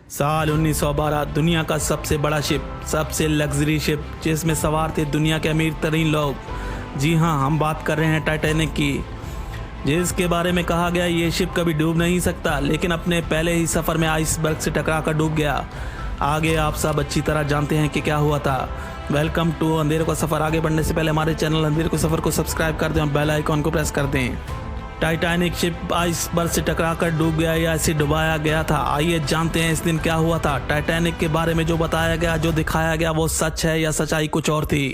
साल 1912 दुनिया का सबसे बड़ा शिप, सबसे लग्जरी शिप जिसमें सवार थे दुनिया के अमीर तरीन लोग। जी हाँ, हम बात कर रहे हैं टाइटैनिक की, जिसके बारे में कहा गया ये शिप कभी डूब नहीं सकता, लेकिन अपने पहले ही सफ़र में आइसबर्ग से टकरा कर डूब गया। आगे आप सब अच्छी तरह जानते हैं कि क्या हुआ था। वेलकम टू अंधेरे का सफ़र। आगे बढ़ने से पहले हमारे चैनल अंधेरे को सफ़र को सब्सक्राइब कर दें और बेल आइकॉन को प्रेस कर दें। टाइटैनिक शिप आइसबर्ग से टकराकर डूब गया या इसे डुबाया गया था? आइए जानते हैं इस दिन क्या हुआ था। टाइटैनिक के बारे में जो बताया गया, जो दिखाया गया, वो सच है या सच्चाई कुछ और थी?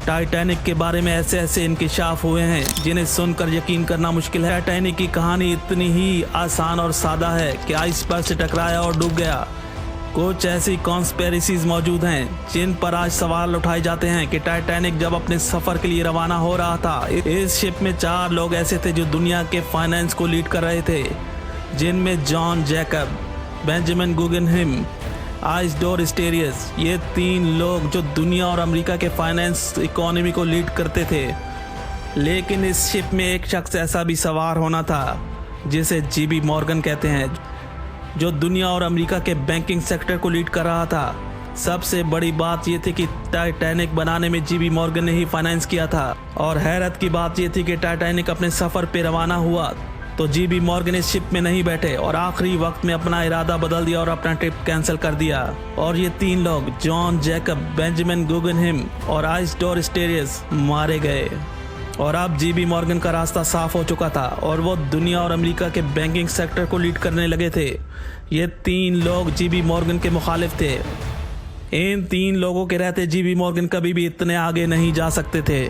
टाइटैनिक के बारे में ऐसे ऐसे इंकिशाफ हुए हैं जिन्हें सुनकर यकीन करना मुश्किल है। टाइटैनिक की कहानी इतनी ही आसान और सादा है कि आइसबर्ग से टकराया और डूब गया। कुछ ऐसी कॉन्स्पिरेसीज मौजूद हैं जिन पर आज सवाल उठाए जाते हैं कि टाइटैनिक जब अपने सफ़र के लिए रवाना हो रहा था, इस शिप में 4 लोग ऐसे थे जो दुनिया के फाइनेंस को लीड कर रहे थे, जिनमें जॉन जैकब, बेंजामिन गुगनहेम, आइसडोर स्टीरियस। ये 3 लोग जो दुनिया और अमेरिका के फाइनेंस इकोनॉमी को लीड करते थे। लेकिन इस शिप में एक शख्स ऐसा भी सवार होना था जिसे जीबी मॉर्गन कहते हैं, जो दुनिया और अमेरिका के बैंकिंग सेक्टर को लीड कर रहा था। सबसे बड़ी बात यह थी कि टाइटैनिक बनाने में जीबी मॉर्गन ने ही फाइनेंस किया था। और हैरत की बात यह थी कि टाइटैनिक अपने सफ़र पे रवाना हुआ तो जीबी मॉर्गन इस शिप में नहीं बैठे और आखिरी वक्त में अपना इरादा बदल दिया और अपना ट्रिप कैंसिल कर दिया। और ये 3 लोग, जॉन जैकब, बेंजामिन गुगनहेम और आइसडोर स्टीरियस, मारे गए। और अब जीबी मॉर्गन का रास्ता साफ हो चुका था और वो दुनिया और अमेरिका के बैंकिंग सेक्टर को लीड करने लगे थे। ये 3 लोग जीबी मॉर्गन के मुखालिफ थे। इन 3 लोगों के रहते जीबी मॉर्गन कभी भी इतने आगे नहीं जा सकते थे।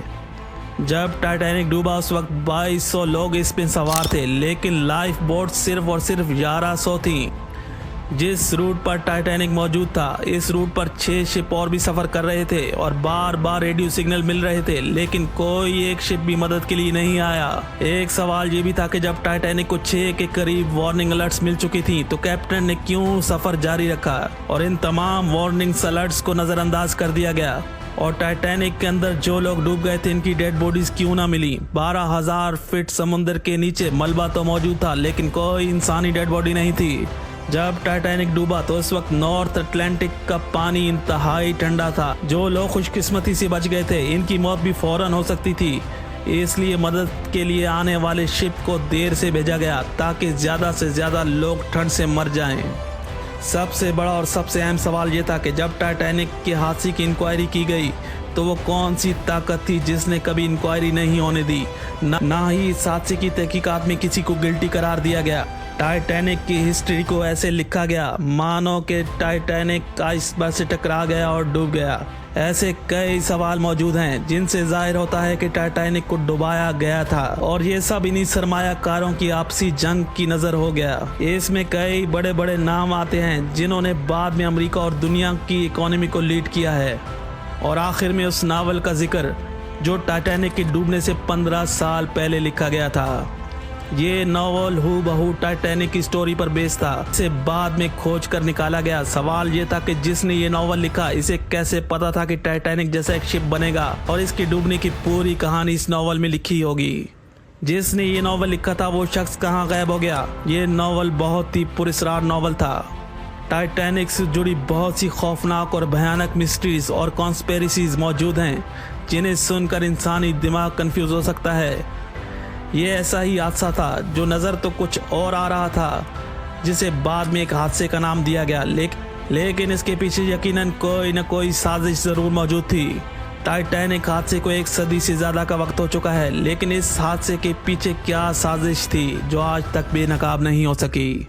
जब टाइटैनिक डूबा उस वक्त 2200 लोग इस पे सवार थे, लेकिन लाइफ बोट सिर्फ और सिर्फ 1100 थी। जिस रूट पर टाइटैनिक मौजूद था, इस रूट पर 6 शिप और भी सफ़र कर रहे थे और बार बार रेडियो सिग्नल मिल रहे थे, लेकिन कोई एक शिप भी मदद के लिए नहीं आया। एक सवाल ये भी था कि जब टाइटैनिक को 6 के करीब वार्निंग अलर्ट्स मिल चुकी थी, तो कैप्टन ने क्यों सफ़र जारी रखा और इन तमाम वार्निंग अलर्ट्स को नज़रअंदाज कर दिया गया। और टाइटैनिक के अंदर जो लोग डूब गए थे, इनकी डेड बॉडीज क्यों ना मिली? 12,000 फीट समुद्र के नीचे मलबा तो मौजूद था, लेकिन कोई इंसानी डेड बॉडी नहीं थी। जब टाइटैनिक डूबा तो उस वक्त नॉर्थ अटलांटिक का पानी इंतहाई ठंडा था। जो लोग खुशकिस्मती से बच गए थे, इनकी मौत भी फौरन हो सकती थी। इसलिए मदद के लिए आने वाले शिप को देर से भेजा गया ताकि ज़्यादा से ज़्यादा लोग ठंड से मर जाएं। सबसे बड़ा और सबसे अहम सवाल ये था कि जब टाइटैनिक के हादसे की इंक्वायरी की गई तो वो कौन सी ताकत थी जिसने कभी इंक्वायरी नहीं होने दी, ना ही इस हादसे की तहकीकात में किसी को गिल्टी करार दिया गया। टाइटैनिक की हिस्ट्री को ऐसे लिखा गया मानो कि टाइटैनिक आइसबर्ग से टकरा गया और डूब गया। ऐसे कई सवाल मौजूद हैं जिनसे जाहिर होता है कि टाइटैनिक को डुबाया गया था, और ये सब इन्हीं सरमायाकारों की आपसी जंग की नज़र हो गया। इसमें कई बड़े बड़े नाम आते हैं जिन्होंने बाद में अमेरिका और दुनिया की इकोनॉमी को लीड किया है। और आखिर में उस नावल का जिक्र जो टाइटैनिक के डूबने से 15 साल पहले लिखा गया था। ये नावल हूबहू टाइटैनिक की स्टोरी पर बेस्ड था। इसे बाद में खोज कर निकाला गया। सवाल ये था कि जिसने ये नावल लिखा, इसे कैसे पता था कि टाइटैनिक जैसा एक शिप बनेगा और इसके डूबने की पूरी कहानी इस नावल में लिखी होगी। जिसने ये नावल लिखा था वो शख्स कहाँ गायब हो गया? ये नावल बहुत ही पुरस्कार नावल था। टाइटैनिक से जुड़ी बहुत सी खौफनाक और भयानक मिस्ट्रीज और कॉन्स्पिरेसीज मौजूद हैं जिन्हें सुनकर इंसानी दिमाग कंफ्यूज हो सकता है। ये ऐसा ही हादसा था जो नज़र तो कुछ और आ रहा था, जिसे बाद में एक हादसे का नाम दिया गया, लेकिन इसके पीछे यकीनन कोई न कोई साजिश ज़रूर मौजूद थी। टाइटैनिक हादसे को 1 सदी से ज़्यादा का वक्त हो चुका है, लेकिन इस हादसे के पीछे क्या साजिश थी जो आज तक बेनकाब नहीं हो सकी?